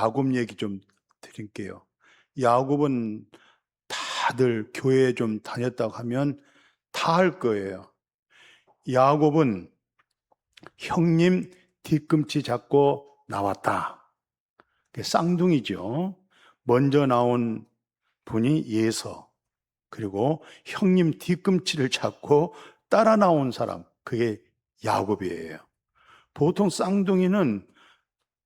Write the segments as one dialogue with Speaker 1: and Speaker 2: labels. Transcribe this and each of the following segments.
Speaker 1: 야곱 얘기 좀 드릴게요. 야곱은 다들 교회에 좀 다녔다고 하면 다 할 거예요. 야곱은 형님 뒤꿈치 잡고 나왔다. 쌍둥이죠. 먼저 나온 분이 예서, 그리고 형님 뒤꿈치를 잡고 따라 나온 사람, 그게 야곱이에요. 보통 쌍둥이는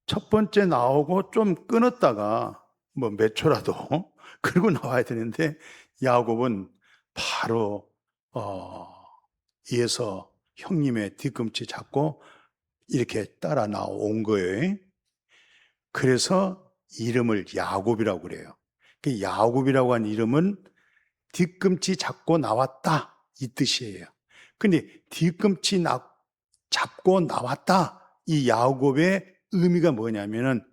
Speaker 1: 첫 번째 나오고 좀 끊었다가 뭐 몇 초라도 그러고 나와야 되는데, 야곱은 바로 예서 형님의 뒤꿈치 잡고 이렇게 따라 나온 거예요. 그래서 이름을 야곱이라고 그래요. 그 야곱이라고 한 이름은 뒤꿈치 잡고 나왔다, 이 뜻이에요. 근데 뒤꿈치 잡고 나왔다, 이 야곱의 의미가 뭐냐면은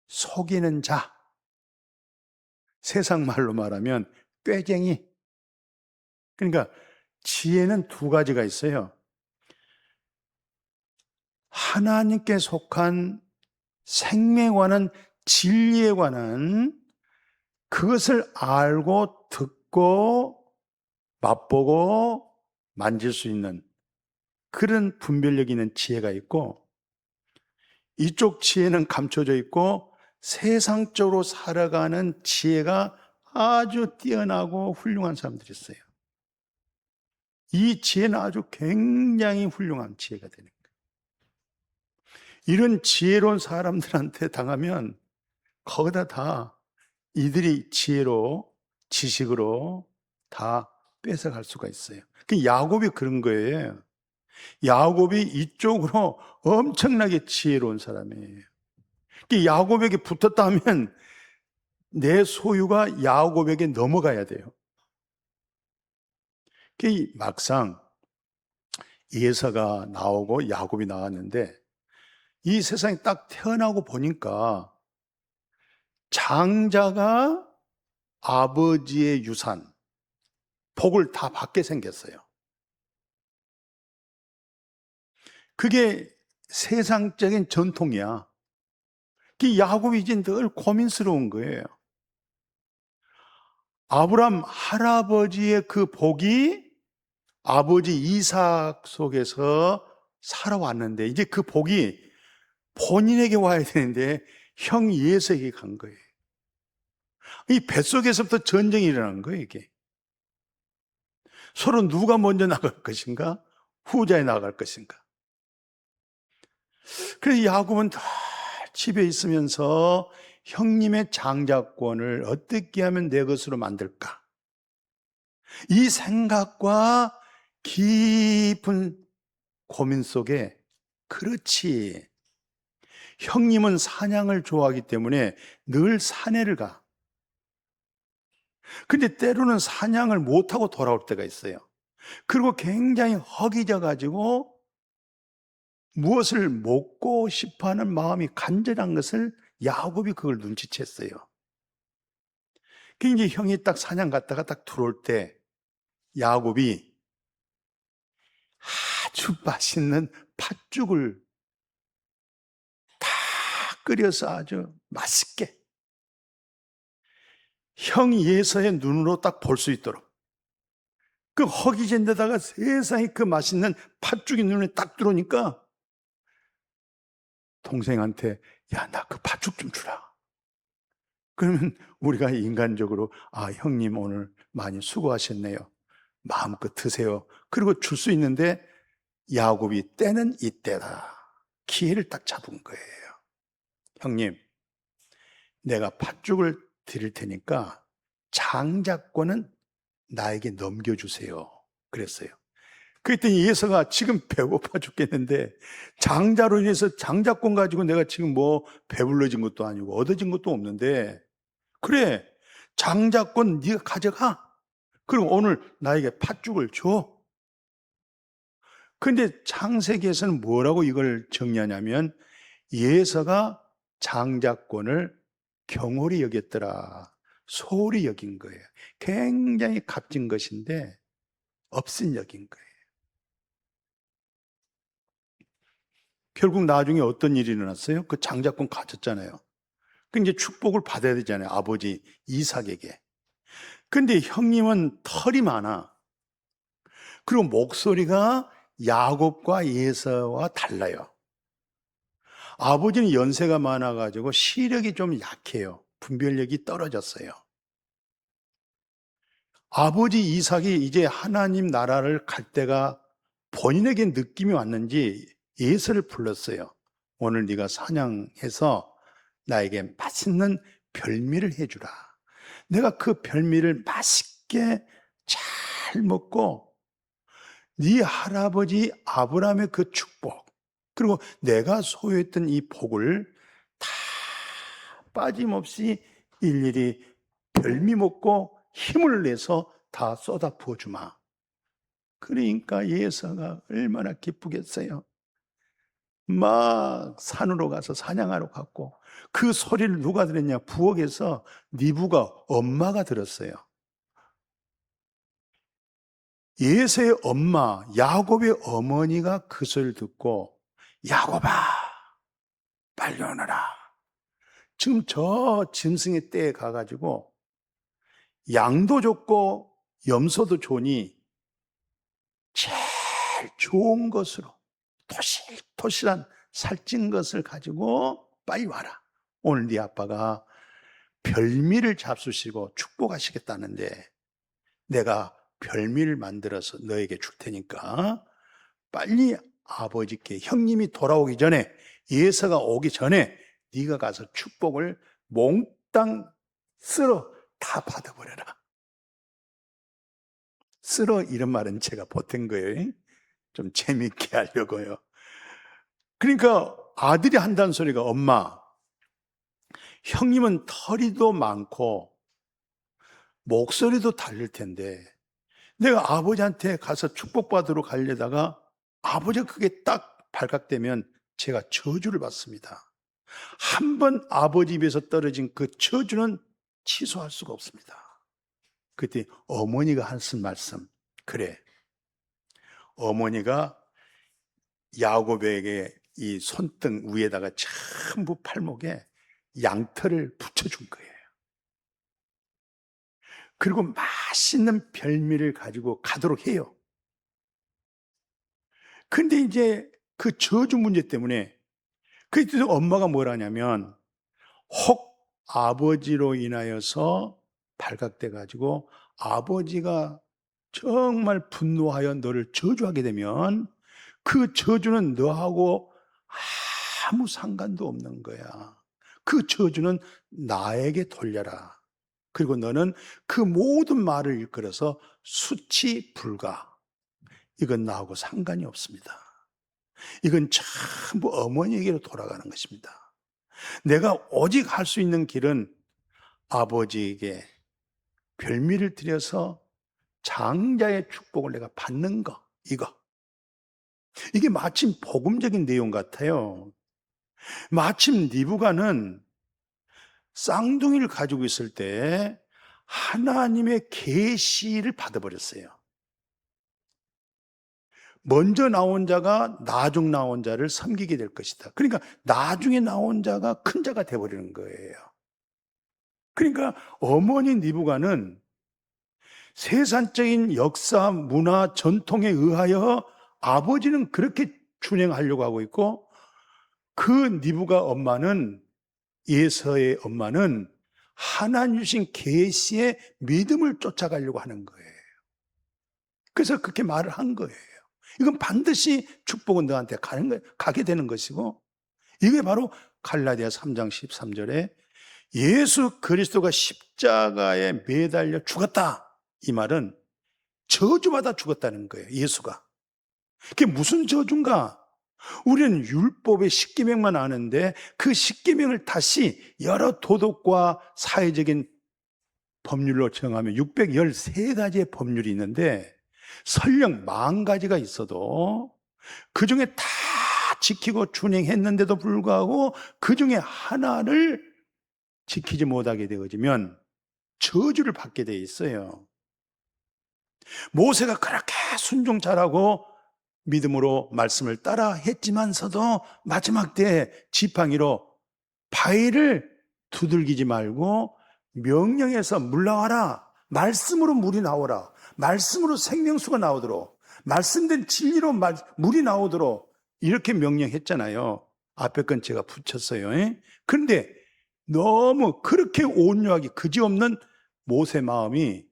Speaker 1: 속이는 자, 세상 말로 말하면 꾀쟁이. 그러니까 지혜는 두 가지가 있어요. 하나님께 속한 생명에 관한, 진리에 관한 그것을 알고 듣고 맛보고 만질 수 있는 그런 분별력 있는 지혜가 있고, 이쪽 지혜는 감춰져 있고 세상적으로 살아가는 지혜가 아주 뛰어나고 훌륭한 사람들이 있어요. 이 지혜는 아주 굉장히 훌륭한 지혜가 되는 거예요. 이런 지혜로운 사람들한테 당하면 거기다 다 이들이 지혜로, 지식으로 다 뺏어갈 수가 있어요. 그 야곱이 그런 거예요. 야곱이 이쪽으로 엄청나게 지혜로운 사람이에요. 야곱에게 붙었다 하면 내 소유가 야곱에게 넘어가야 돼요. 막상 예서가 나오고 야곱이 나왔는데, 이 세상에 딱 태어나고 보니까 장자가 아버지의 유산, 복을 다 받게 생겼어요. 그게 세상적인 전통이야. 야곱이 이제 늘 고민스러운 거예요. 아브람 할아버지의 그 복이 아버지 이삭 속에서 살아왔는데, 이제 그 복이 본인에게 와야 되는데 형 예서에게 간 거예요. 이 뱃속에서부터 전쟁이 일어난 거예요, 이게. 서로 누가 먼저 나갈 것인가? 후자에 나갈 것인가? 그래서 야곱은 다 집에 있으면서 형님의 장자권을 어떻게 하면 내 것으로 만들까? 이 생각과 깊은 고민 속에, 그렇지, 형님은 사냥을 좋아하기 때문에 늘 산에를 가. 근데 때로는 사냥을 못하고 돌아올 때가 있어요. 그리고 굉장히 허기져 가지고 무엇을 먹고 싶어하는 마음이 간절한 것을 야곱이 그걸 눈치챘어요. 이제 형이 딱 사냥 갔다가 딱 들어올 때 야곱이 아주 맛있는 팥죽을 다 끓여서 아주 맛있게 형 예서의 눈으로 딱 볼 수 있도록, 그 허기진 데다가 세상에 그 맛있는 팥죽이 눈에 딱 들어오니까 동생한테, 야, 나 그 팥죽 좀 주라. 그러면 우리가 인간적으로, 아, 형님 오늘 많이 수고하셨네요, 마음껏 드세요, 그리고 줄 수 있는데, 야곱이 때는 이때다, 기회를 딱 잡은 거예요. 형님, 내가 팥죽을 드릴 테니까 장자권은 나에게 넘겨주세요, 그랬어요. 그랬더니 예서가 지금 배고파 죽겠는데 장자로 인해서 장자권 가지고 내가 지금 뭐 배불러진 것도 아니고 얻어진 것도 없는데, 그래, 장자권 네가 가져가. 그럼 오늘 나에게 팥죽을 줘. 근데 창세기에서는 뭐라고 이걸 정리하냐면, 예서가 장자권을 경홀히 여겼더라, 소홀히 여긴 거예요. 굉장히 값진 것인데 없인 여긴 거예요. 결국 나중에 어떤 일이 일어났어요? 그 장자권 가졌잖아요. 이제 축복을 받아야 되잖아요. 아버지 이삭에게. 근데 형님은 털이 많아. 그리고 목소리가 야곱과 에사와 달라요. 아버지는 연세가 많아가지고 시력이 좀 약해요. 분별력이 떨어졌어요. 아버지 이삭이 이제 하나님 나라를 갈 때가 본인에게 느낌이 왔는지 에서를 불렀어요. 오늘 네가 사냥해서 나에게 맛있는 별미를 해주라. 내가 그 별미를 맛있게 잘 먹고 네 할아버지 아브라함의 그 축복, 그리고 내가 소유했던 이 복을 다 빠짐없이 일일이 별미 먹고 힘을 내서 다 쏟아 부어주마. 그러니까 예서가 얼마나 기쁘겠어요. 막 산으로 가서 사냥하러 갔고, 그 소리를 누가 들었냐? 부엌에서 니부가 엄마가 들었어요. 예서의 엄마 야곱의 어머니가 그 소리를 듣고, 야곱아 빨리 오너라. 지금 저 짐승의 떼에 가가지고 양도 좋고 염소도 좋으니 제일 좋은 것으로 토실토실한 살찐 것을 가지고 빨리 와라. 오늘 네 아빠가 별미를 잡수시고 축복하시겠다는데 내가 별미를 만들어서 너에게 줄 테니까 빨리 아버지께, 형님이 돌아오기 전에, 예서가 오기 전에 네가 가서 축복을 몽땅 쓸어 다 받아버려라. 쓸어 이런 말은 제가 보탠 거예요. 좀 재미있게 하려고요. 그러니까 아들이 한다는 소리가, 엄마, 형님은 털이도 많고 목소리도 달릴 텐데 내가 아버지한테 가서 축복받으러 가려다가 아버지가 그게 딱 발각되면 제가 저주를 받습니다. 한 번 아버지 입에서 떨어진 그 저주는 취소할 수가 없습니다. 그때 어머니가 하신 말씀, 그래, 어머니가 야곱에게 이 손등 위에다가 전부 팔목에 양털을 붙여준 거예요. 그리고 맛있는 별미를 가지고 가도록 해요. 근데 이제 그 저주 문제 때문에 그때 엄마가 뭘 하냐면, 혹 아버지로 인하여서 발각돼 가지고 아버지가 정말 분노하여 너를 저주하게 되면 그 저주는 너하고 아무 상관도 없는 거야. 그 저주는 나에게 돌려라. 그리고 너는 그 모든 말을 일컬어서 수치 불가. 이건 나하고 상관이 없습니다. 이건 전부 어머니에게로 돌아가는 것입니다. 내가 오직 할 수 있는 길은 아버지에게 별미를 드려서 장자의 축복을 내가 받는 거, 이거. 이게 마침 복음적인 내용 같아요. 마침 리브가는 쌍둥이를 가지고 있을 때 하나님의 계시를 받아버렸어요. 먼저 나온 자가 나중 나온 자를 섬기게 될 것이다. 그러니까 나중에 나온 자가 큰 자가 되어버리는 거예요. 그러니까 어머니 리브가는 세상적인 역사, 문화, 전통에 의하여 아버지는 그렇게 준행하려고 하고 있고, 그 리브가 엄마는, 예서의 엄마는 하나님 주신 계시의 믿음을 쫓아가려고 하는 거예요. 그래서 그렇게 말을 한 거예요. 이건 반드시 축복은 너한테 가게 되는 것이고, 이게 바로 갈라디아 3장 13절에 예수 그리스도가 십자가에 매달려 죽었다, 이 말은 저주받아 죽었다는 거예요. 예수가. 그게 무슨 저주인가? 우리는 율법의 십계명만 아는데 그 십계명을 다시 여러 도덕과 사회적인 법률로 정하면 613가지의 법률이 있는데, 설령 10,000가지가 있어도 그 중에 다 지키고 준행했는데도 불구하고 그 중에 하나를 지키지 못하게 되어지면 저주를 받게 돼 있어요. 모세가 그렇게 순종 잘하고 믿음으로 말씀을 따라 했지만서도 마지막 때 지팡이로 바위를 두들기지 말고 명령해서 물러와라. 말씀으로 물이 나오라. 말씀으로 생명수가 나오도록, 말씀된 진리로 물이 나오도록 이렇게 명령했잖아요. 앞에 건 제가 붙였어요. 그런데 너무 그렇게 온유하게 그지없는 모세 마음이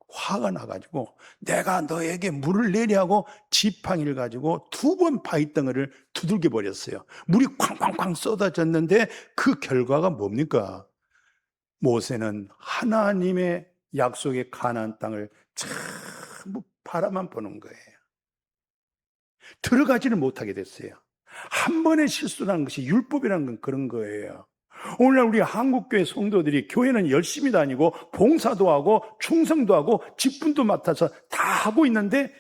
Speaker 1: 화가 나가지고 내가 너에게 물을 내리 하고 지팡이를 가지고 2번 바위덩어리를 두들겨 버렸어요. 물이 쾅쾅쾅 쏟아졌는데 그 결과가 뭡니까? 모세는 하나님의 약속의 가나안 땅을 전부 바라만 보는 거예요. 들어가지를 못하게 됐어요. 한 번의 실수라는 것이 율법이라는 건 그런 거예요. 오늘날 우리 한국교회 성도들이 교회는 열심히 다니고 봉사도 하고 충성도 하고 직분도 맡아서 다 하고 있는데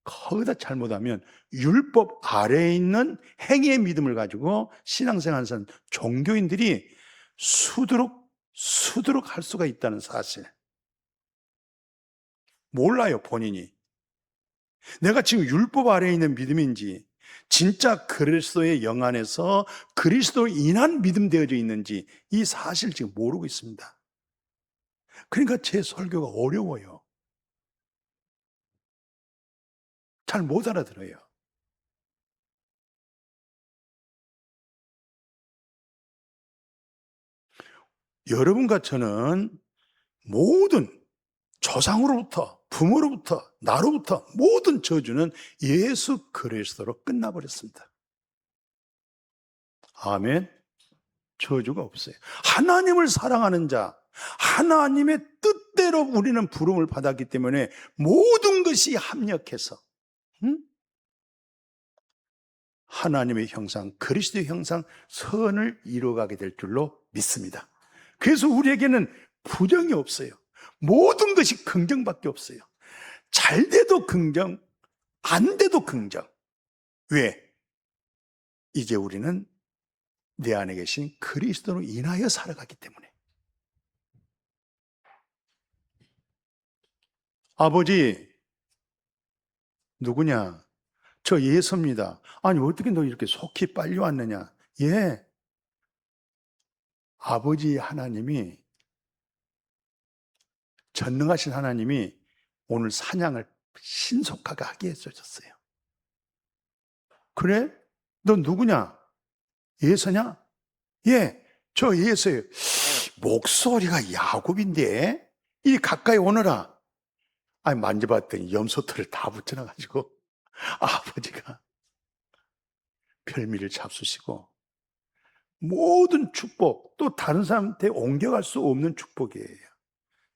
Speaker 1: 거기다 잘못하면 율법 아래에 있는 행위의 믿음을 가지고 신앙생활 하는 종교인들이 수두룩 할 수가 있다는 사실. 몰라요, 본인이. 내가 지금 율법 아래에 있는 믿음인지 진짜 그리스도의 영 안에서 그리스도인한 믿음 되어져 있는지 이 사실을 지금 모르고 있습니다. 그러니까 제 설교가 어려워요. 잘 못 알아들어요. 여러분과 저는 모든 조상으로부터, 부모로부터, 나로부터 모든 저주는 예수 그리스도로 끝나버렸습니다. 아멘. 저주가 없어요. 하나님을 사랑하는 자, 하나님의 뜻대로 우리는 부름을 받았기 때문에 모든 것이 합력해서 하나님의 형상, 그리스도의 형상, 선을 이루어가게 될 줄로 믿습니다. 그래서 우리에게는 부정이 없어요. 모든 것이 긍정밖에 없어요. 잘 돼도 긍정, 안 돼도 긍정. 왜? 이제 우리는 내 안에 계신 그리스도로 인하여 살아가기 때문에. 아버지, 누구냐? 저 예수입니다. 아니, 어떻게 너 이렇게 속히 빨리 왔느냐? 예. 아버지 하나님이, 전능하신 하나님이 오늘 사냥을 신속하게 하게 해주셨어요. 그래? 너 누구냐? 예수냐? 예, 저 예수예요. 목소리가 야곱인데 이 가까이 오너라. 아니, 만져봤더니 염소털을 다 붙여놔가지고 아버지가 별미를 잡수시고 모든 축복, 또 다른 사람한테 옮겨갈 수 없는 축복이에요.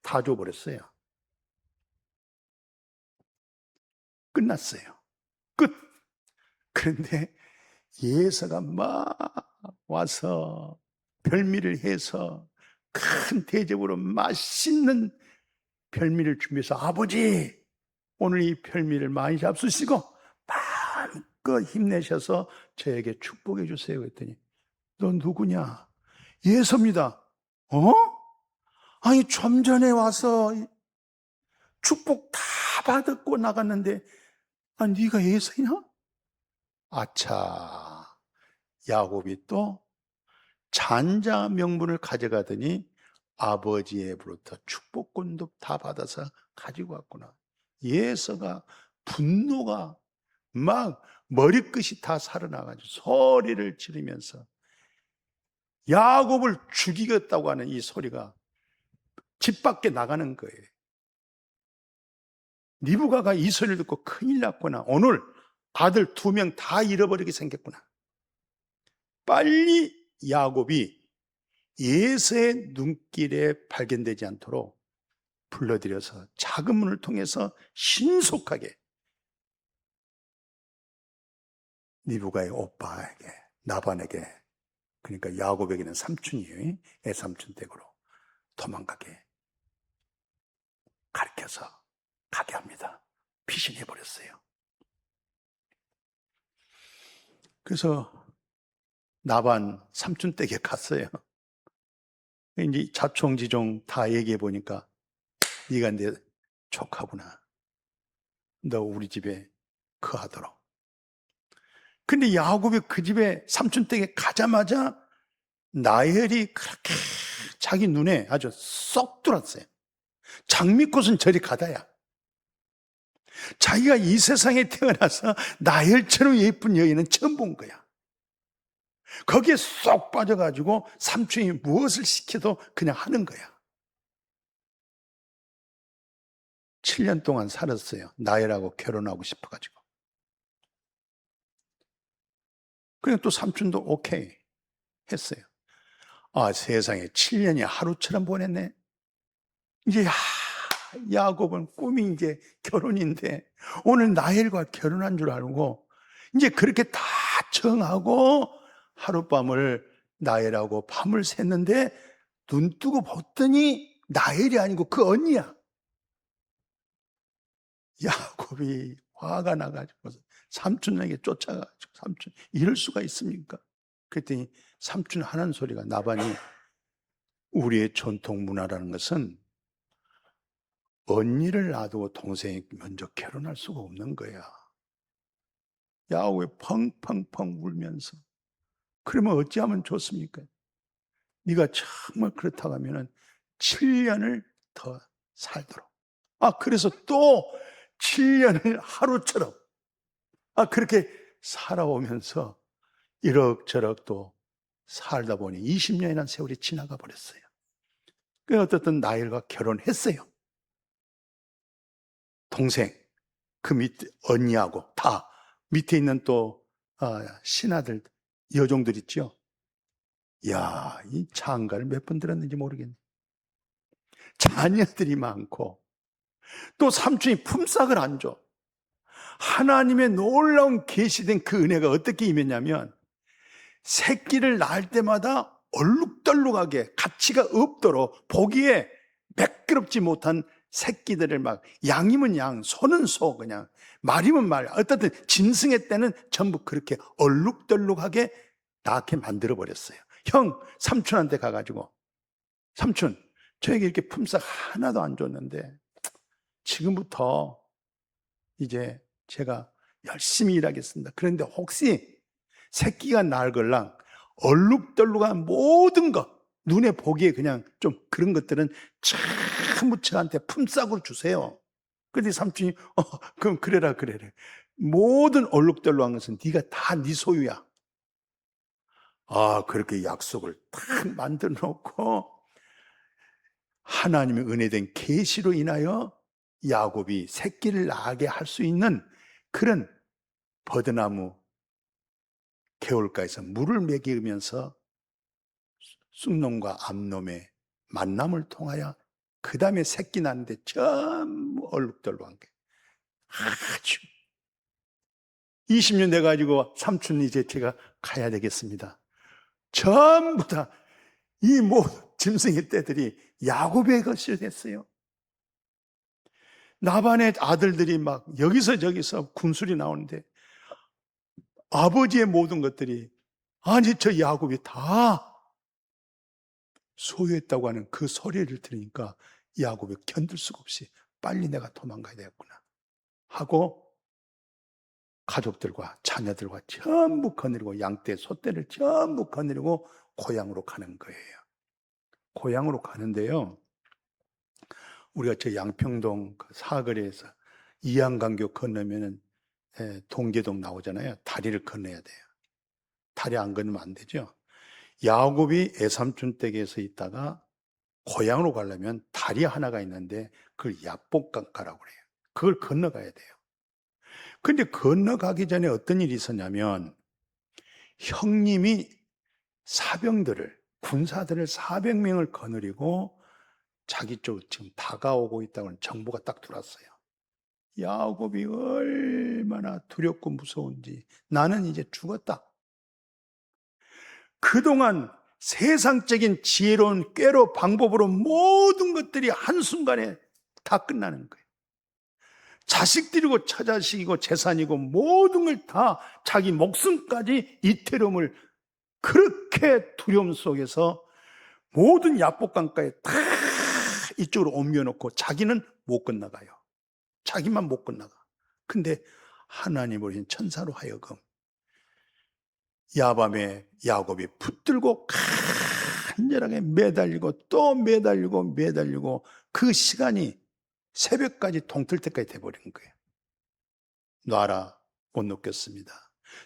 Speaker 1: 다 줘버렸어요. 끝났어요. 끝. 그런데 예수가 막 와서 별미를 해서 큰 대접으로 맛있는 별미를 준비해서 아버지, 오늘 이 별미를 많이 잡수시고 마음껏 힘내셔서 저에게 축복해 주세요. 그랬더니 너 누구냐? 예수입니다. 어? 아니, 좀 전에 와서 축복 다 받았고 나갔는데 네가 예수냐? 아차, 야곱이 또 잔자 명분을 가져가더니 아버지에게로부터 축복권도 다 받아서 가지고 왔구나. 예서가 분노가 막 머리끝이 다 살아나가지고 소리를 지르면서 야곱을 죽이겠다고 하는 이 소리가 집 밖에 나가는 거예요. 리브가가 이 소리를 듣고 큰일 났구나. 오늘 아들 2명 다 잃어버리게 생겼구나. 빨리 야곱이 예수의 눈길에 발견되지 않도록 불러들여서 작은 문을 통해서 신속하게 리브가의 오빠에게, 나반에게, 그러니까 야곱에게는 삼촌이에요. 애삼촌 댁으로 도망가게 가르쳐서 가게 합니다. 피신해버렸어요. 그래서 나반 삼촌 댁에 갔어요. 이제 자총지종 다 얘기해 보니까 네가 내 조카구나. 너 우리 집에 거하도록. 근데 야곱이 그 집에 삼촌 댁에 가자마자 라헬이 그렇게 자기 눈에 아주 쏙 들어왔어요. 장미꽃은 저리 가다야. 자기가 이 세상에 태어나서 라헬처럼 예쁜 여인은 처음 본 거야. 거기에 쏙 빠져가지고 삼촌이 무엇을 시켜도 그냥 하는 거야. 7년 동안 살았어요. 라헬하고 결혼하고 싶어가지고. 그냥 또 삼촌도 오케이 했어요. 아, 세상에 7년이 하루처럼 보냈네. 이제 야곱은 꿈이 이제 결혼인데 오늘 라헬과 결혼한 줄 알고 이제 그렇게 다 정하고 하룻밤을 라헬하고 밤을 샜는데 눈 뜨고 봤더니 라헬이 아니고 그 언니야. 야곱이 화가 나가지고 삼촌에게 쫓아가지고 삼촌 이럴 수가 있습니까? 그랬더니 삼촌 하는 소리가 나반이 우리의 전통 문화라는 것은 언니를 놔두고 동생이 먼저 결혼할 수가 없는 거야. 야곱이 펑펑펑 울면서 그러면 어찌하면 좋습니까? 네가 정말 그렇다고 하면 7년을 더 살도록. 그래서 또 7년을 하루처럼 그렇게 살아오면서 이럭저럭 또 살다 보니 20년이라는 세월이 지나가 버렸어요. 그 어떻든 라헬과 결혼했어요. 동생, 그 밑에 언니하고 다 밑에 있는 또 신하들, 여종들 있죠. 야, 이 장가를 몇 번 들었는지 모르겠네. 자녀들이 많고 또 삼촌이 품삯을 안 줘. 하나님의 놀라운 계시된 그 은혜가 어떻게 임했냐면 새끼를 낳을 때마다 얼룩덜룩하게 가치가 없도록 보기에 매끄럽지 못한 새끼들을 막 양이면 양, 소는 소 그냥 말이면 말 어떻든 짐승의 때는 전부 그렇게 얼룩덜룩하게 낳게 만들어버렸어요. 형, 삼촌한테 가가지고 삼촌, 저에게 이렇게 품삯 하나도 안 줬는데 지금부터 이제 제가 열심히 일하겠습니다. 그런데 혹시 새끼가 낳을 걸랑 얼룩덜룩한 모든 것 눈에 보기에 그냥 좀 그런 것들은 전부 저한테 품삯으로 주세요. 그런데 삼촌이 그럼 그래라. 모든 얼룩덜룩한 것은 네가 다 네 소유야. 그렇게 약속을 딱 만들어 놓고 하나님의 은혜된 계시로 인하여 야곱이 새끼를 낳게 할 수 있는 그런 버드나무 개울가에서 물을 먹이면서 쑥놈과 암놈의 만남을 통하여 그 다음에 새끼 낳는데 전부 얼룩덜룩한 게 아주 20년 돼가지고 삼촌 이제 제가 가야 되겠습니다. 전부 다 이 짐승의 떼들이 야곱의 것이 됐어요. 나반의 아들들이 막 여기서 저기서 군술이 나오는데 아버지의 모든 것들이 아니 저 야곱이 다 소유했다고 하는 그 소리를 들으니까 야곱이 견딜 수가 없이 빨리 내가 도망가야 되겠구나 하고 가족들과 자녀들과 전부 거느리고 양떼 소떼를 전부 거느리고 고향으로 가는 거예요. 고향으로 가는데요, 우리가 저 양평동 그 사거리에서 이양강교 건너면은 동계동 나오잖아요. 다리를 건너야 돼요. 다리 안 건너면 안 되죠. 야곱이 애삼촌 댁에서 있다가 고향으로 가려면 다리 하나가 있는데 그걸 야복강가라고 그래요. 그걸 건너가야 돼요. 근데 건너가기 전에 어떤 일이 있었냐면 형님이 군사들을 400명을 거느리고 자기 쪽으로 지금 다가오고 있다는 정보가 딱 들어왔어요. 야곱이 얼마나 두렵고 무서운지 나는 이제 죽었다. 그동안 세상적인 지혜로운 꾀로 방법으로 모든 것들이 한순간에 다 끝나는 거예요. 자식들이고 처자식이고 재산이고 모든 걸 다 자기 목숨까지 이태름을 그렇게 두려움 속에서 모든 야복강가에 다 이쪽으로 옮겨놓고 자기는 못 건너가요. 자기만 못 건너가. 근데 하나님 우리는 천사로 하여금 야밤에 야곱이 붙들고 간절하게 매달리고 또 매달리고 그 시간이 새벽까지 동틀 때까지 돼버린 거예요. 놔라, 못 놓겠습니다.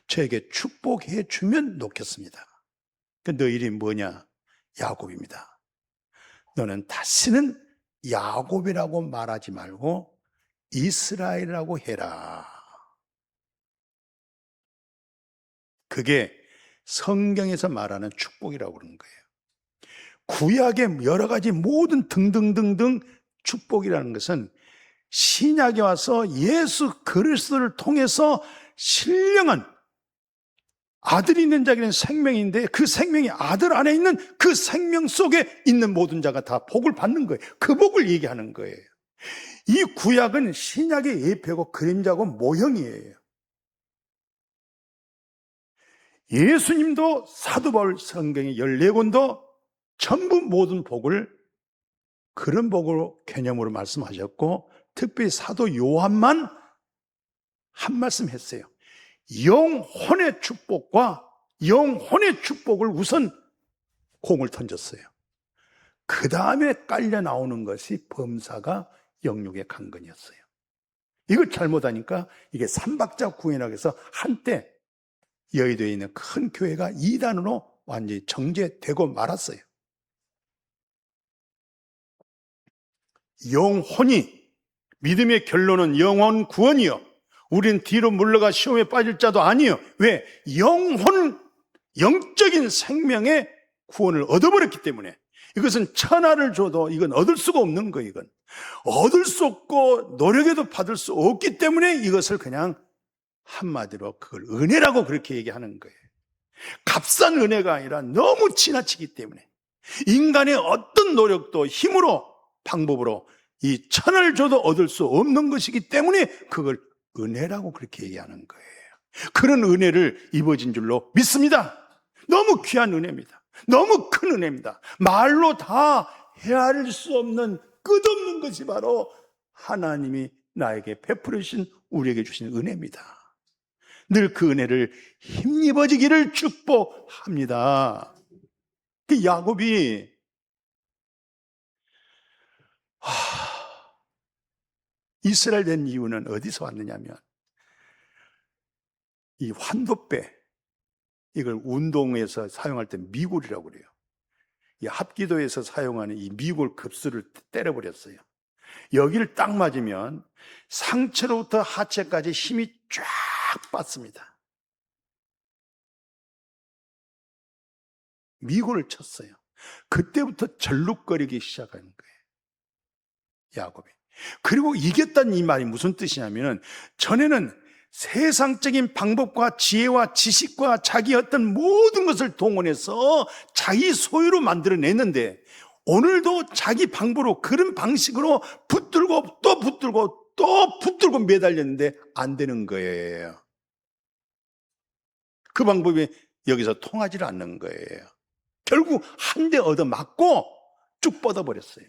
Speaker 1: 저에게 축복해 주면 놓겠습니다. 너 이름이 뭐냐? 야곱입니다. 너는 다시는 야곱이라고 말하지 말고 이스라엘이라고 해라. 그게 성경에서 말하는 축복이라고 그러는 거예요. 구약의 여러 가지 모든 등등등등 축복이라는 것은 신약에 와서 예수 그리스도를 통해서 신령한 아들이 있는 자에게는 생명인데 그 생명이 아들 안에 있는 그 생명 속에 있는 모든 자가 다 복을 받는 거예요. 그 복을 얘기하는 거예요. 이 구약은 신약의 예표고 그림자고 모형이에요. 예수님도 사도 바울 성경의 14권도 전부 모든 복을 그런 복으로 개념으로 말씀하셨고, 특별히 사도 요한만 한 말씀 했어요. 영혼의 축복과 영혼의 축복을 우선 공을 던졌어요. 그 다음에 깔려 나오는 것이 범사가 영육의 강건이었어요. 이걸 잘못하니까 이게 삼박자 구현이라고 해서 한때 여의도에 있는 큰 교회가 이단으로 완전히 정제되고 말았어요. 영혼이, 믿음의 결론은 영혼 구원이요, 우린 뒤로 물러가 시험에 빠질 자도 아니요. 왜? 영적인 생명의 구원을 얻어버렸기 때문에. 이것은 천하를 줘도 이건 얻을 수가 없는 거예요. 이건 얻을 수 없고 노력해도 받을 수 없기 때문에 이것을 그냥 한마디로 그걸 은혜라고 그렇게 얘기하는 거예요. 값싼 은혜가 아니라 너무 지나치기 때문에 인간의 어떤 노력도 힘으로 방법으로 이 천하를 줘도 얻을 수 없는 것이기 때문에 그걸 은혜라고 그렇게 얘기하는 거예요. 그런 은혜를 입어진 줄로 믿습니다. 너무 귀한 은혜입니다. 너무 큰 은혜입니다. 말로 다 헤아릴 수 없는 끝없는 것이 바로 하나님이 나에게 베풀어 주신, 우리에게 주신 은혜입니다. 늘 그 은혜를 힘입어지기를 축복합니다. 그 야곱이 이스라엘 된 이유는 어디서 왔느냐면, 이 환도배, 이걸 운동에서 사용할 때 미골이라고 그래요. 이 합기도에서 사용하는 이 미골 급수를 때려버렸어요. 여기를 딱 맞으면 상체로부터 하체까지 힘이 쫙 빠집니다. 미골을 쳤어요. 그때부터 절룩거리기 시작하는 거예요, 야곱이. 그리고 이겼다는 이 말이 무슨 뜻이냐면, 전에는 세상적인 방법과 지혜와 지식과 자기 어떤 모든 것을 동원해서 자기 소유로 만들어냈는데, 오늘도 자기 방법으로 그런 방식으로 붙들고 또 붙들고 또 붙들고 매달렸는데 안 되는 거예요. 그 방법이 여기서 통하지 않는 거예요. 결국 한 대 얻어맞고 쭉 뻗어버렸어요.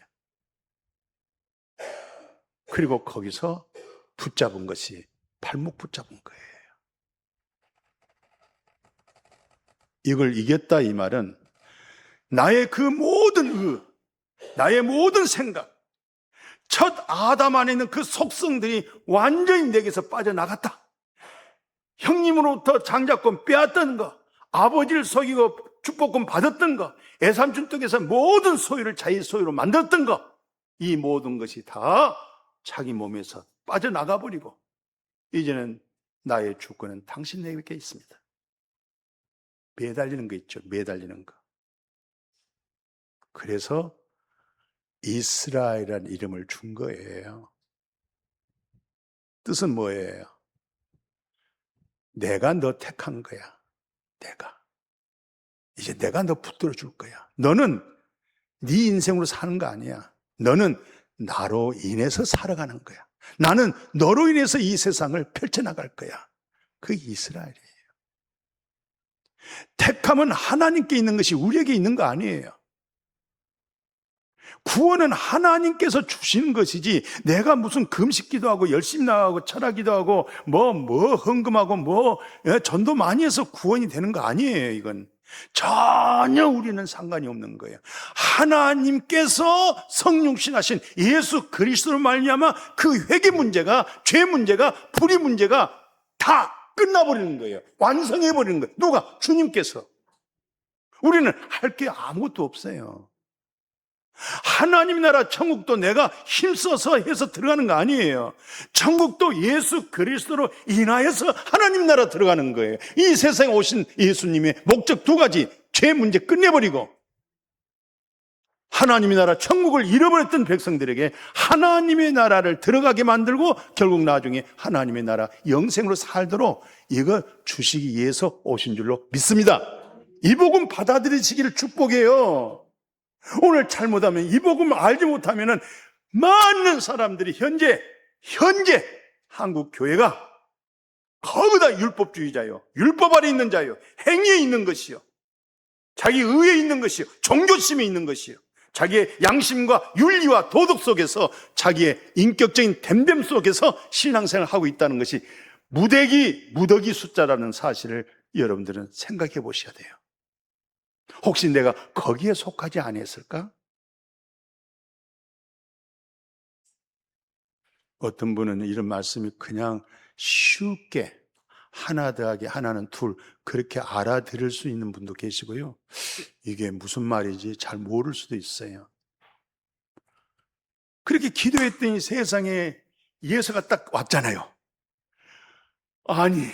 Speaker 1: 그리고 거기서 붙잡은 것이 발목 붙잡은 거예요. 이걸 이겼다 이 말은 나의 그 모든 나의 모든 생각, 첫 아담 안에 있는 그 속성들이 완전히 내게서 빠져나갔다. 형님으로부터 장자권 빼앗던 거, 아버지를 속이고 축복권 받았던 거, 애삼촌 쪽에서 모든 소유를 자기 소유로 만들었던 거, 이 모든 것이 다 자기 몸에서 빠져나가 버리고 이제는 나의 주권은 당신에게 있습니다. 매달리는 거 있죠. 매달리는 거. 그래서 이스라엘이라는 이름을 준 거예요. 뜻은 뭐예요? 내가 너 택한 거야. 이제 내가 너 붙들어 줄 거야. 너는 네 인생으로 사는 거 아니야. 너는 나로 인해서 살아가는 거야. 나는 너로 인해서 이 세상을 펼쳐나갈 거야. 그게 이스라엘이에요. 택함은 하나님께 있는 것이 우리에게 있는 거 아니에요. 구원은 하나님께서 주시는 것이지, 내가 무슨 금식기도 하고 열심히 나가고 철학기도 하고 뭐 헌금하고 전도 많이 해서 구원이 되는 거 아니에요. 이건 전혀 우리는 상관이 없는 거예요. 하나님께서 성육신하신 예수 그리스도로 말미암아 그 회개 문제가, 죄 문제가, 불의 문제가 다 끝나버리는 거예요. 완성해버리는 거예요. 누가? 주님께서. 우리는 할 게 아무것도 없어요. 하나님 나라 천국도 내가 힘써서 해서 들어가는 거 아니에요. 천국도 예수 그리스도로 인하여서 하나님 나라 들어가는 거예요. 이 세상에 오신 예수님의 목적 두 가지, 죄 문제 끝내버리고 하나님의 나라 천국을 잃어버렸던 백성들에게 하나님의 나라를 들어가게 만들고 결국 나중에 하나님의 나라 영생으로 살도록 이거 주시기 위해서 오신 줄로 믿습니다. 이 복음 받아들이시기를 축복해요. 오늘 잘못하면 이 복음을 알지 못하면 많은 사람들이 현재 한국 교회가 거기다 율법주의자요, 율법 아래 있는 자요, 행위에 있는 것이요, 자기 의에 있는 것이요, 종교심에 있는 것이요, 자기의 양심과 윤리와 도덕 속에서 자기의 인격적인 댐댐 속에서 신앙생활을 하고 있다는 것이 무더기 숫자라는 사실을 여러분들은 생각해 보셔야 돼요. 혹시 내가 거기에 속하지 않았을까? 어떤 분은 이런 말씀이 그냥 쉽게 하나 더하기 하나는 둘 그렇게 알아들을 수 있는 분도 계시고요. 이게 무슨 말인지 잘 모를 수도 있어요. 그렇게 기도했더니 세상에 예수가 딱 왔잖아요. 아니,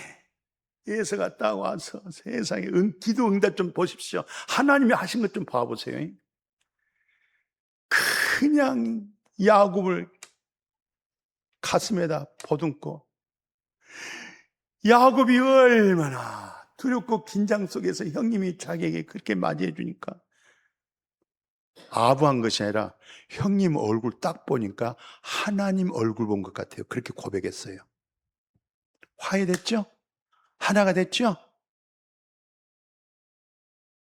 Speaker 1: 예수가 딱 와서 세상에 기도 응답 좀 보십시오. 하나님이 하신 것 좀 봐보세요. 그냥 야곱을 가슴에다 보듬고, 야곱이 얼마나 두렵고 긴장 속에서 형님이 자기에게 그렇게 맞이해 주니까 아부한 것이 아니라 형님 얼굴 딱 보니까 하나님 얼굴 본 것 같아요. 그렇게 고백했어요. 화해됐죠? 하나가 됐죠?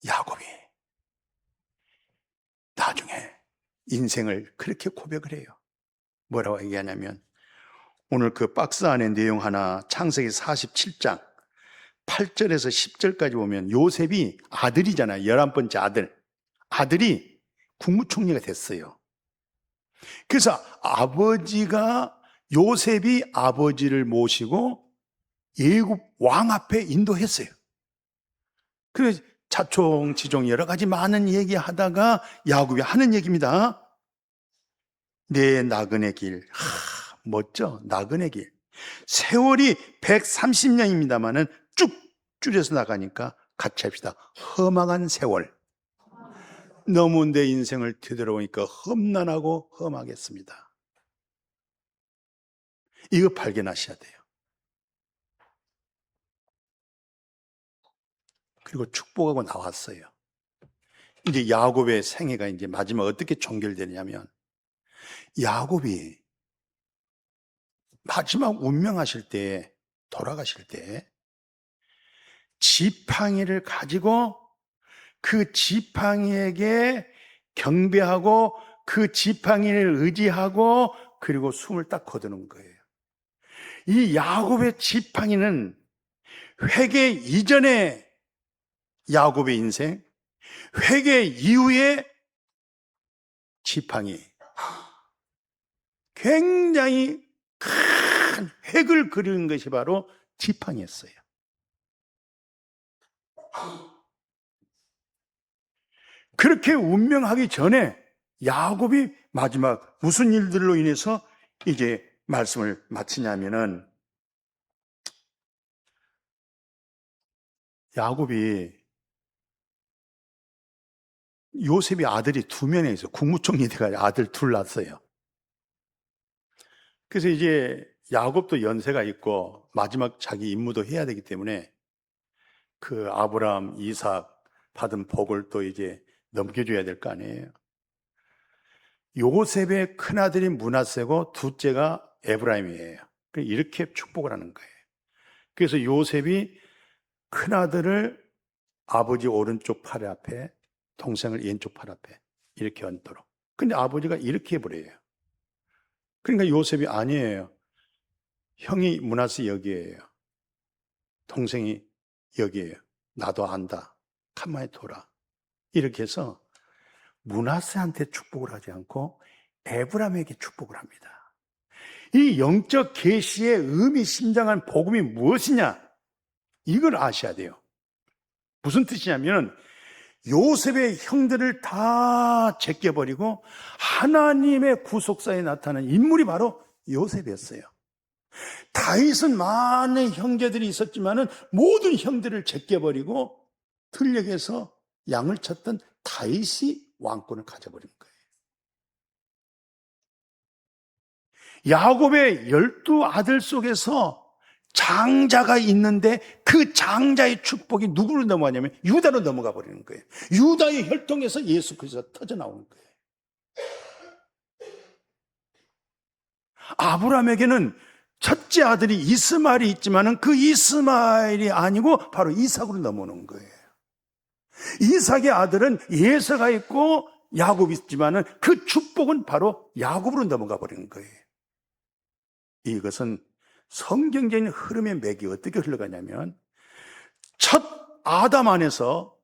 Speaker 1: 야곱이 나중에 인생을 그렇게 고백을 해요. 뭐라고 얘기하냐면, 오늘 그 박스 안에 내용 하나, 창세기 47장 8절에서 10절까지 보면 요셉이 아들이잖아요. 11번째 아들이 국무총리가 됐어요. 그래서 요셉이 아버지를 모시고 애굽 왕 앞에 인도했어요. 그래서 자총지종 여러 가지 많은 얘기하다가 야곱이 하는 얘기입니다. 내 나그네 길, 멋져, 나그네 길. 세월이 130년입니다만은 쭉 줄여서 나가니까 같이 합시다. 험악한 세월. 너무 내 인생을 되돌아보니까 험난하고 험하겠습니다. 이거 발견하셔야 돼요. 그리고 축복하고 나왔어요. 이제 야곱의 생애가 이제 마지막 어떻게 종결되냐면, 야곱이 마지막 운명하실 때, 돌아가실 때 지팡이를 가지고 그 지팡이에게 경배하고 그 지팡이를 의지하고 그리고 숨을 딱 거두는 거예요. 이 야곱의 지팡이는 회개 이전의 야곱의 인생, 회개 이후의 지팡이, 굉장히 큰 획을 그리는 것이 바로 지팡이였어요. 그렇게 운명하기 전에 야곱이 마지막 무슨 일들로 인해서 이제 말씀을 마치냐면은, 야곱이 요셉이 아들이 2명이 있어요. 국무총리 돼가지고 아들 2 낳았어요. 그래서 이제 야곱도 연세가 있고 마지막 자기 임무도 해야 되기 때문에 그 아브라함, 이삭 받은 복을 또 이제 넘겨줘야 될 거 아니에요. 요셉의 큰아들이 므낫세고 둘째가 에브라임이에요. 이렇게 축복을 하는 거예요. 그래서 요셉이 큰아들을 아버지 오른쪽 팔 앞에, 동생을 왼쪽 팔 앞에 이렇게 얹도록. 근데 아버지가 이렇게 해버려요. 그러니까 요셉이 아니에요. 형이 므낫세 여기에요. 동생이 여기에요. 나도 안다. 가만히 둬라. 이렇게 해서 므낫세한테 축복을 하지 않고 에브라임에게 축복을 합니다. 이 영적 계시의 의미심장한 복음이 무엇이냐? 이걸 아셔야 돼요. 무슨 뜻이냐면 요셉의 형들을 다 제껴버리고 하나님의 구속사에 나타난 인물이 바로 요셉이었어요. 다윗은 많은 형제들이 있었지만은 모든 형들을 제껴버리고 들녘에서 양을 쳤던 다윗이 왕권을 가져버린 거예요. 야곱의 12아들 속에서 장자가 있는데 그 장자의 축복이 누구로 넘어가냐면 유다로 넘어가 버리는 거예요. 유다의 혈통에서 예수 그리스도가 터져나오는 거예요. 아브라함에게는 첫째 아들이 이스마엘이 있지만은 그 이스마엘이 아니고 바로 이삭으로 넘어오는 거예요. 이삭의 아들은 예서가 있고 야곱이 있지만은 그 축복은 바로 야곱으로 넘어가 버리는 거예요. 이것은 성경적인 흐름의 맥이 어떻게 흘러가냐면 첫 아담 안에서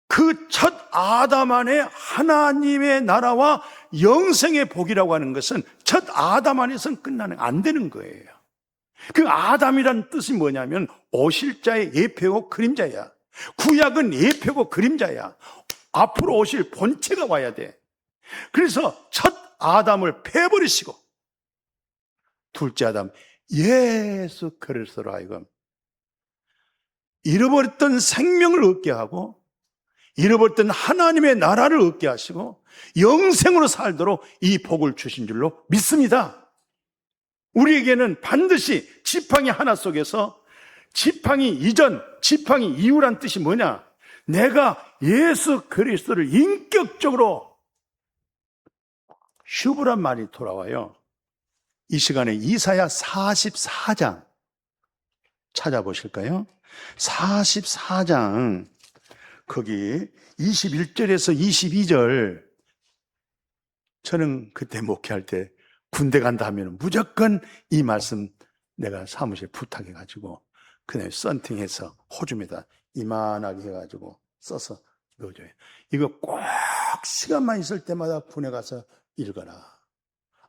Speaker 1: 그 첫 아담 안에 하나님의 나라와 영생의 복이라고 하는 것은 첫 아담 안에서는 끝나는 안 되는 거예요. 그 아담이란 뜻이 뭐냐면 오실 자의 예표고 그림자야. 구약은 예표고 그림자야. 앞으로 오실 본체가 와야 돼. 그래서 첫 아담을 패버리시고 둘째 아담 예수 그리스도로 하여금 잃어버렸던 생명을 얻게 하고 잃어버렸던 하나님의 나라를 얻게 하시고 영생으로 살도록 이 복을 주신 줄로 믿습니다. 우리에게는 반드시 지팡이 하나 속에서 지팡이 이전, 지팡이 이후란 뜻이 뭐냐? 내가 예수 그리스도를 인격적으로 슈브란 말이 돌아와요. 이 시간에 이사야 44장 찾아보실까요? 44장 거기 21절에서 22절. 저는 그때 목회할 때 군대 간다 하면 무조건 이 말씀 내가 사무실에 부탁해가지고 그다음에 썬팅해서 호줌에다 이만하게 해가지고 써서 넣어줘요. 이거 꼭 시간만 있을 때마다 군에 가서 읽어라.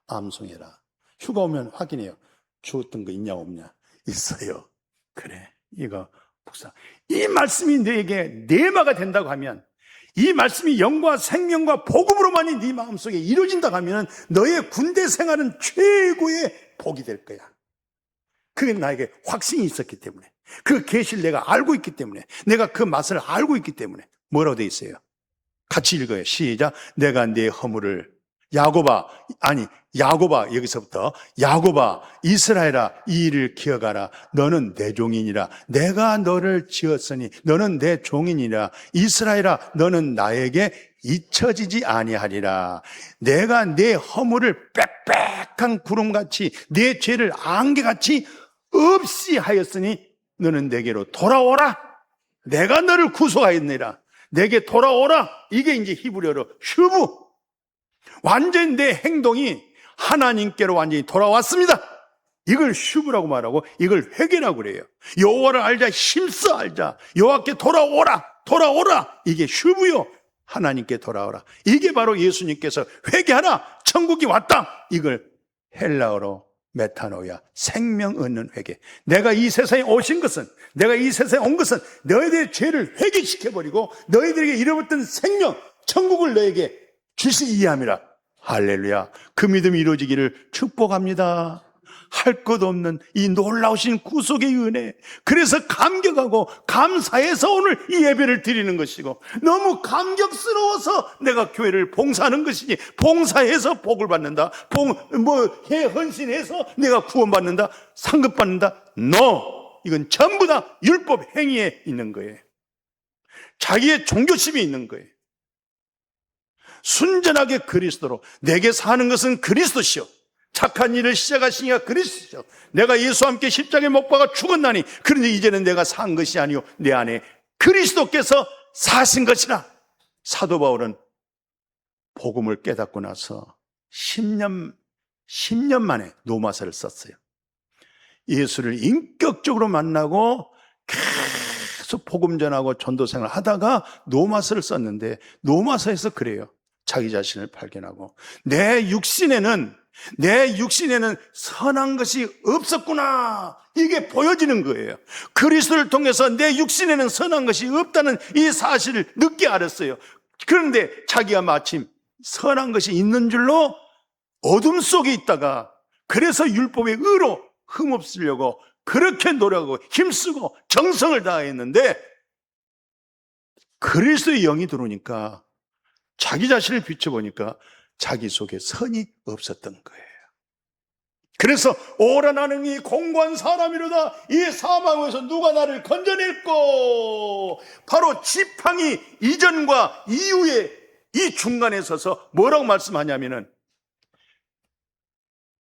Speaker 1: 암송해라. 휴가 오면 확인해요. 주었던 거 있냐 없냐. 있어요. 그래, 이거 목사, 이 말씀이 너에게 내마가 된다고 하면, 이 말씀이 영과 생명과 복음으로만이 네 마음속에 이루어진다고 하면 너의 군대 생활은 최고의 복이 될 거야. 그게 나에게 확신이 있었기 때문에, 그 계시를 내가 알고 있기 때문에, 내가 그 맛을 알고 있기 때문에. 뭐라고 돼 있어요? 같이 읽어요. 시작. 내가 네 허물을 야곱아, 여기서부터 야곱아, 이스라엘아, 이 일을 기억하라. 너는 내 종이니라. 내가 너를 지었으니 너는 내 종이니라. 이스라엘아, 너는 나에게 잊혀지지 아니하리라. 내가 내 허물을 빽빽한 구름같이 내 죄를 안개같이 없이 하였으니 너는 내게로 돌아오라. 내가 너를 구속하였느니라. 내게 돌아오라. 이게 이제 히브리어로 슈브. 완전히 내 행동이 하나님께로 완전히 돌아왔습니다. 이걸 슈브라고 말하고 이걸 회개라고 그래요. 여호와를 알자, 힘써 알자. 여호와께 돌아오라. 이게 슈브요. 하나님께 돌아오라. 이게 바로 예수님께서 회개하라. 천국이 왔다. 이걸 헬라어로 메타노야, 생명 얻는 회개. 내가 이 세상에 온 것은 너희들의 죄를 회개시켜버리고 너희들에게 잃어버렸던 생명, 천국을 너에게 주시 이해함이라. 할렐루야. 그 믿음이 이루어지기를 축복합니다. 할 것 없는 이 놀라우신 구속의 은혜. 그래서 감격하고 감사해서 오늘 이 예배를 드리는 것이고, 너무 감격스러워서 내가 교회를 봉사하는 것이지, 봉사해서 복을 받는다, 헌신해서 내가 구원받는다, 상급받는다. No! 이건 전부 다 율법 행위에 있는 거예요. 자기의 종교심이 있는 거예요. 순전하게 그리스도로, 내게 사는 것은 그리스도시요, 착한 일을 시작하시니까 그리스도시요, 내가 예수와 함께 십자가에 못 박아 죽었나니 그런데 이제는 내가 산 것이 아니요 내 안에 그리스도께서 사신 것이라. 사도 바울은 복음을 깨닫고 나서 10년 만에 로마서를 썼어요. 예수를 인격적으로 만나고 계속 복음 전하고 전도 생활 하다가 노마서를 썼는데 노마서에서 그래요. 자기 자신을 발견하고 내 육신에는 선한 것이 없었구나. 이게 보여지는 거예요. 그리스도를 통해서 내 육신에는 선한 것이 없다는 이 사실을 늦게 알았어요. 그런데 자기가 마침 선한 것이 있는 줄로 어둠 속에 있다가 그래서 율법의 의로 흠없으려고 그렇게 노력하고 힘쓰고 정성을 다했는데 그리스도의 영이 들어오니까 자기 자신을 비춰보니까 자기 속에 선이 없었던 거예요. 그래서 오라 나는 이 공고한 사람이로다. 이 사망에서 누가 나를 건져냈고. 바로 지팡이 이전과 이후에 이 중간에 서서 뭐라고 말씀하냐면은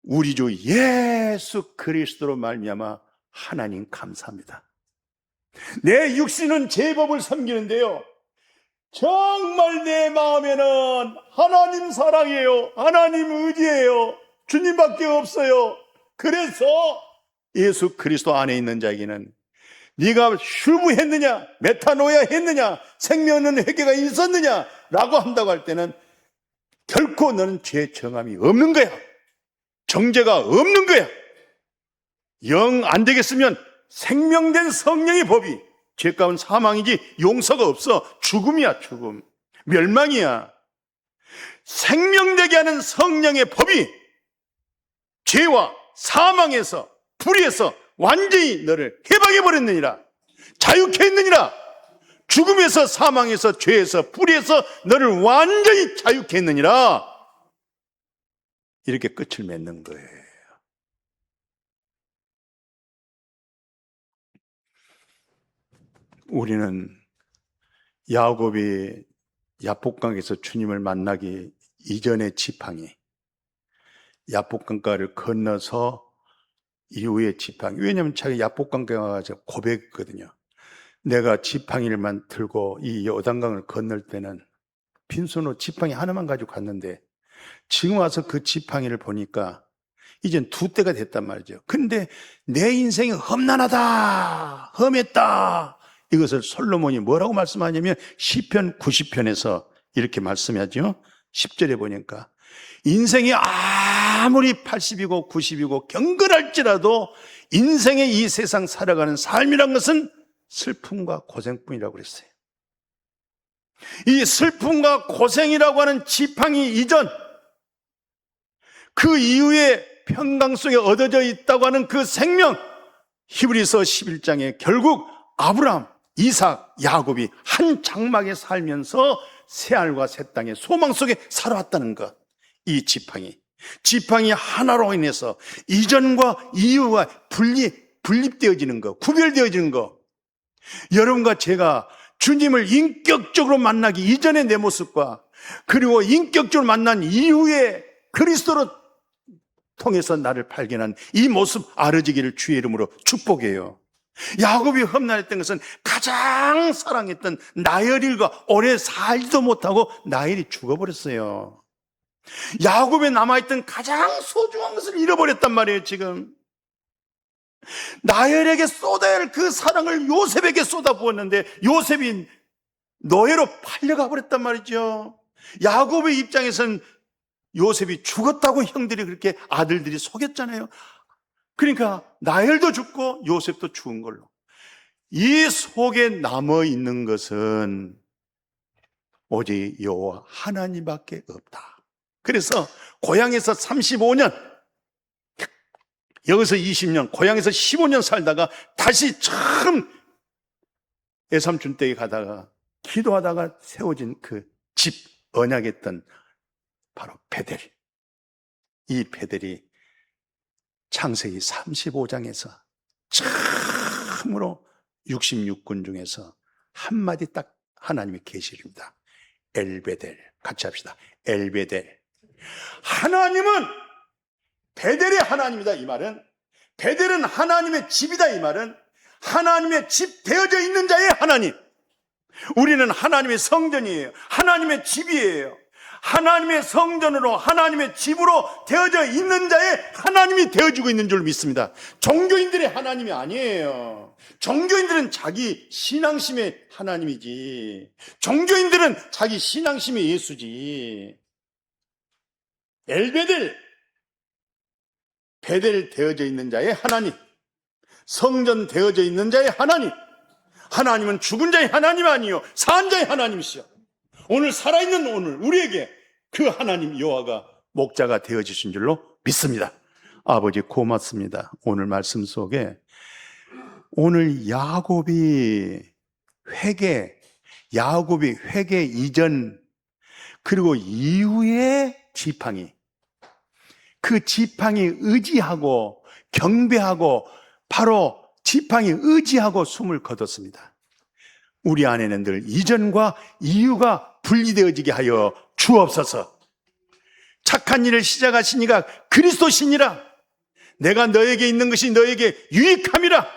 Speaker 1: 우리 주 예수 그리스도로 말미암아 하나님 감사합니다. 내 육신은 제법을 섬기는데요, 정말 내 마음에는 하나님 사랑이에요. 하나님 의지예요. 주님밖에 없어요. 그래서 예수 그리스도 안에 있는 자에게는 네가 슈브했느냐, 메타노야 했느냐, 생명은 회개가 있었느냐 라고 한다고 할 때는 결코 너는 죄 정함이 없는 거야. 정죄가 없는 거야. 영 안 되겠으면 생명된 성령의 법이 죄 가운 사망이지 용서가 없어. 죽음이야, 죽음. 멸망이야. 생명되게 하는 성령의 법이 죄와 사망에서, 불의에서 완전히 너를 해방해버렸느니라. 자유케 했느니라. 죽음에서, 사망에서, 죄에서, 불의에서 너를 완전히 자유케 했느니라. 이렇게 끝을 맺는 거예요. 우리는 야곱이 야복강에서 주님을 만나기 이전의 지팡이, 야복강가를 건너서 이후의 지팡이. 왜냐하면 자기 야복강가에 가서 고백했거든요. 내가 지팡이를만 들고 이 요단강을 건널 때는 빈손으로 지팡이 하나만 가지고 갔는데 지금 와서 그 지팡이를 보니까 이젠 두 대가 됐단 말이죠. 근데 내 인생이 험난하다, 험했다. 이것을 솔로몬이 뭐라고 말씀하냐면 시편 90편에서 이렇게 말씀하죠. 10절에 보니까 인생이 아무리 80이고 90이고 경건할지라도 인생의 이 세상 살아가는 삶이란 것은 슬픔과 고생뿐이라고 그랬어요. 이 슬픔과 고생이라고 하는 지팡이 이전, 그 이후에 평강 속에 얻어져 있다고 하는 그 생명, 히브리서 11장에 결국 아브라함, 이삭, 야곱이 한 장막에 살면서 새알과 새 땅의 소망 속에 살아왔다는 것. 이 지팡이 하나로 인해서 이전과 이후가 분립되어지는 것, 구별되어지는 것. 여러분과 제가 주님을 인격적으로 만나기 이전의 내 모습과 그리고 인격적으로 만난 이후에 그리스도로 통해서 나를 발견한 이 모습 알아지기를 주의 이름으로 축복해요. 야곱이 험난했던 것은 가장 사랑했던 나엘과 오래 살지도 못하고 나엘이 죽어버렸어요. 야곱에 남아있던 가장 소중한 것을 잃어버렸단 말이에요. 지금 나엘에게 쏟아야 할 그 사랑을 요셉에게 쏟아부었는데 요셉이 노예로 팔려가 버렸단 말이죠. 야곱의 입장에서는 요셉이 죽었다고 형들이 그렇게 아들들이 속였잖아요. 그러니까 나엘도 죽고 요셉도 죽은 걸로. 이 속에 남아있는 것은 오직 여호와 하나님밖에 없다. 그래서 고향에서 35년, 여기서 20년, 고향에서 15년 살다가 다시 처음 애삼촌 댁에 가다가 기도하다가 세워진 그 집, 언약했던 바로 베델. 이 베델이 창세기 35장에서 처음으로 66군 중에서 한마디 딱 하나님의 계시입니다. 엘베델. 같이 합시다. 엘베델. 하나님은 베델의 하나님이다. 이 말은 베델은 하나님의 집이다. 이 말은 하나님의 집 되어져 있는 자의 하나님. 우리는 하나님의 성전이에요. 하나님의 집이에요. 하나님의 성전으로 하나님의 집으로 되어져 있는 자의 하나님이 되어지고 있는 줄 믿습니다. 종교인들의 하나님이 아니에요. 종교인들은 자기 신앙심의 하나님이지. 종교인들은 자기 신앙심의 예수지. 베델 되어져 있는 자의 하나님, 성전 되어져 있는 자의 하나님, 하나님은 죽은 자의 하나님 아니요 산 자의 하나님이시여. 오늘 살아있는 오늘 우리에게 그 하나님 여호와가 목자가 되어주신 줄로 믿습니다. 아버지 고맙습니다. 오늘 말씀 속에 오늘 야곱이 회개 이전 그리고 이후의 지팡이, 그 지팡이 의지하고 경배하고 바로 지팡이 의지하고 숨을 거뒀습니다. 우리 안에는 늘 이전과 이후가 분리되어지게 하여 주옵소서. 착한 일을 시작하신 이가 그리스도시니라. 내가 너에게 있는 것이 너에게 유익함이라.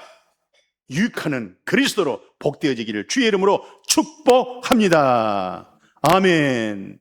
Speaker 1: 유익하는 그리스도로 복되어지기를 주의 이름으로 축복합니다. 아멘.